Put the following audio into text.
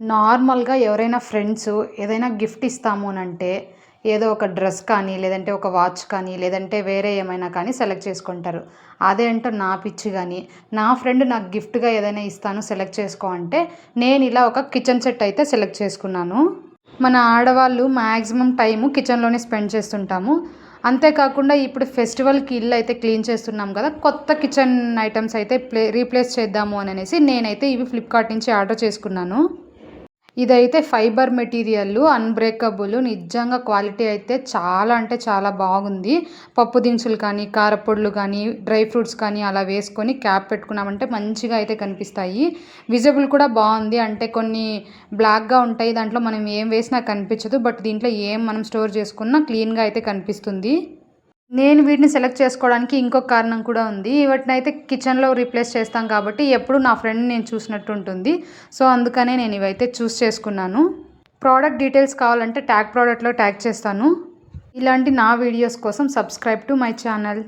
నార్మల్‌గా ఎవరైనా ఫ్రెండ్సు ఏదైనా గిఫ్ట్ ఇస్తాము అనంటే, ఏదో ఒక డ్రెస్ కానీ, లేదంటే ఒక వాచ్ కానీ, లేదంటే వేరే ఏమైనా కానీ సెలెక్ట్ చేసుకుంటారు. అదేంటో నా పిచ్చి గాని, నా ఫ్రెండ్ నాకు గిఫ్ట్‌గా ఏదైనా ఇస్తాను సెలెక్ట్ చేసుకో అంటే, నేనిలా ఒక కిచెన్ సెట్ అయితే సెలెక్ట్ చేసుకున్నాను. మన ఆడవాళ్ళు మాక్సిమం టైము కిచెన్‌లోనే స్పెండ్ చేస్తుంటాము. అంతే కాకుండా ఇప్పుడు ఫెస్టివల్‌కి ఇల్లయితే క్లీన్ చేస్తున్నాం గదా! కొత్త కిచెన్ ఐటెమ్స్ అయితే రీప్లేస్ చేద్దాము అననేసి నేనైతే ఇవి ఫ్లిప్‌కార్ట్ నుంచి ఆర్డర్ చేసుకున్నాను. ఇదైతే ఫైబర్ మెటీరియల్ అన్‌బ్రేకబుల్. నిజంగా క్వాలిటీ అయితే చాలా అంటే చాలా బాగుంది. పప్పు దినుసులు కానీ, కారప్పొడులు కానీ, డ్రై ఫ్రూట్స్ కానీ అలా వేసుకొని క్యాప్ పెట్టుకున్నామంటే మంచిగా అయితే కనిపిస్తాయి. విజిబుల్ కూడా బావుంది. అంటే కొన్ని బ్లాక్‌గా ఉంటాయి. దాంట్లో మనం ఏం వేసినా కనిపించదు. బట్ దీంట్లో ఏం మనం స్టోర్ చేసుకున్నా క్లీన్‌గా అయితే కనిపిస్తుంది. నేను వీటిని సెలెక్ట్ చేసుకోవడానికి ఇంకొక కారణం కూడా ఉంది. వీటినైతే కిచెన్‌లో రీప్లేస్ చేస్తాం కాబట్టి ఎప్పుడు నా ఫ్రెండ్‌ని నేను చూసినట్టు ఉంటుంది. సో, అందుకనే నేను ఇవైతే చూస్ చేసుకున్నాను. ప్రోడక్ట్ డీటెయిల్స్ కావాలంటే ప్రోడక్ట్‌లో ట్యాగ్ చేస్తాను. ఇలాంటి నా వీడియోస్ కోసం సబ్స్క్రైబ్ టు మై ఛానల్.